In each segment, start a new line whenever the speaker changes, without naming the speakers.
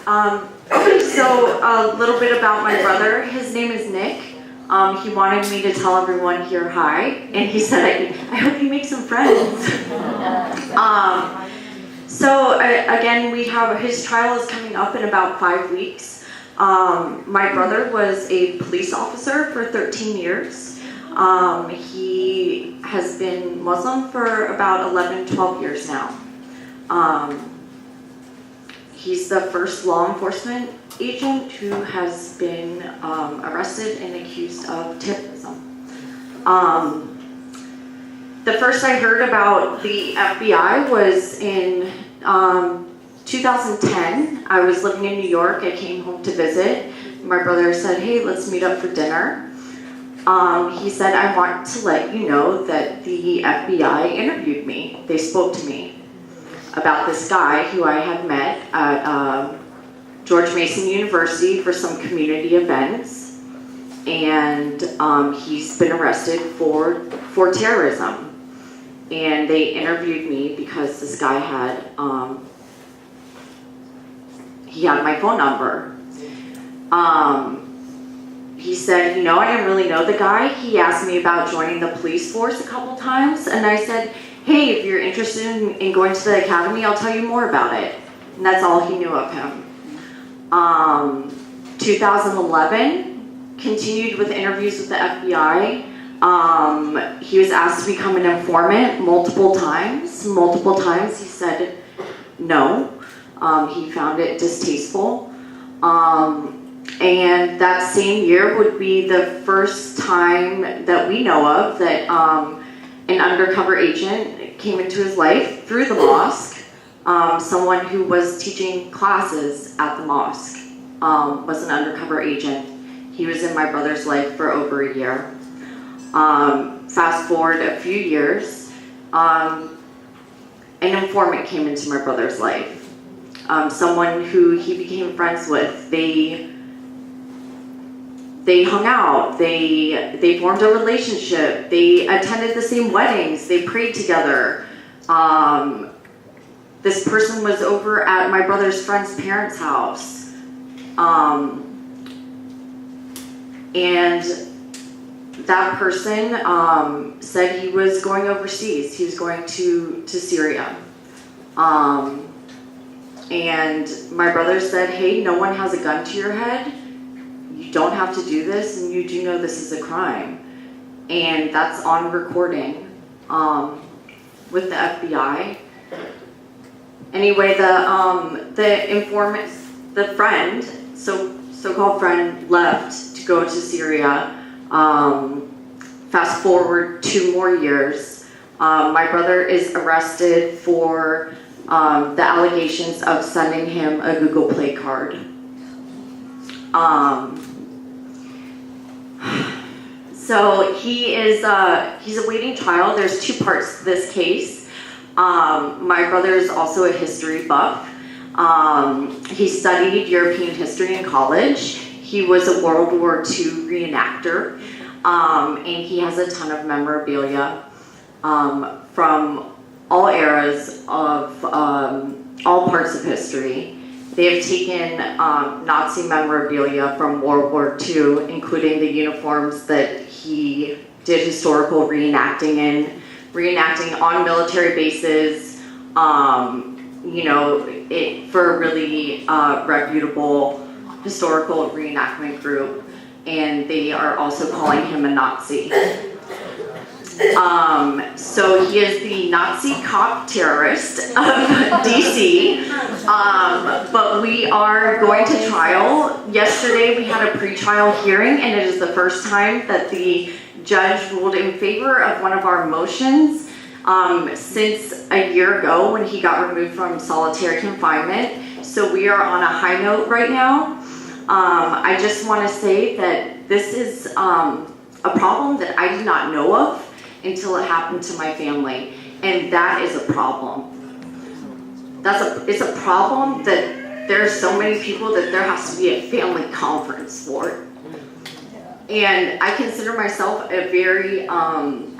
So a little bit about my brother. His name is Nick. He wanted me to tell everyone here hi, and he said, I hope you make some friends. Again, we have, his trial is coming up in about 5 weeks. My brother was a police officer for 13 years. He has been Muslim for about 11, 12 years now. He's the first law enforcement agent who has been arrested and accused of terrorism. The first I heard about the FBI was in 2010. I was living in New York. I came home to visit. My brother said, hey, let's meet up for dinner. He said, I want to let you know that the FBI interviewed me. They spoke to me about this guy who I had met at George Mason University for some community events, and he's been arrested for terrorism. And they interviewed me because this guy had he had my phone number. He said, I didn't really know the guy. He asked me about joining the police force a couple times, and I said, hey, if you're interested in going to the academy, I'll tell you more about it. And that's all he knew of him. 2011, continued with interviews with the FBI. He was asked to become an informant multiple times. Multiple times he said no. He found it distasteful. And that same year would be the first time that we know of that an undercover agent came into his life through the mosque. Someone who was teaching classes at the mosque was an undercover agent. He was in my brother's life for over a year. Fast forward a few years, an informant came into my brother's life. Someone who he became friends with. They hung out, they formed a relationship, they attended the same weddings, they prayed together. This person was over at my brother's friend's parents' house. And that person said he was going overseas, he was going to Syria. And my brother said, hey, no one has a gun to your head. You don't have to do this, and you do know this is a crime. And that's on recording with the FBI. Anyway, the informant, the friend, so-called friend, left to go to Syria. Fast forward 2 more years. My brother is arrested for the allegations of sending him a Google Play card. So he's awaiting trial. There's 2 parts to this case. My brother is also a history buff. He studied European history in college. He was a World War II reenactor, and he has a ton of memorabilia from all eras of all parts of history. They have taken Nazi memorabilia from World War II, including the uniforms that he did historical reenacting in, reenacting on military bases, for a really reputable historical reenactment group, and they are also calling him a Nazi. So he is the Nazi cop terrorist of DC, but we are going to trial. Yesterday we had a pre-trial hearing, and it is the first time that the judge ruled in favor of one of our motions since a year ago when he got removed from solitary confinement. So we are on a high note right now. I just want to say that this is a problem that I did not know of until it happened to my family, and that is a problem. It's a problem that there are so many people that there has to be a family conference for it. And I consider myself a very, I'm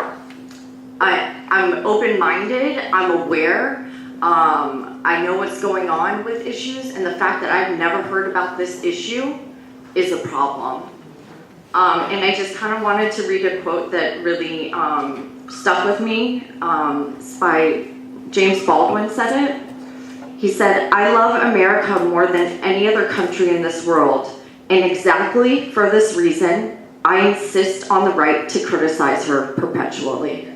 open-minded, I'm aware. I know what's going on with issues, and the fact that I've never heard about this issue is a problem. And I just kind of wanted to read a quote that really stuck with me. It's by James Baldwin said it. He said, "I love America more than any other country in this world, and exactly for this reason, I insist on the right to criticize her perpetually."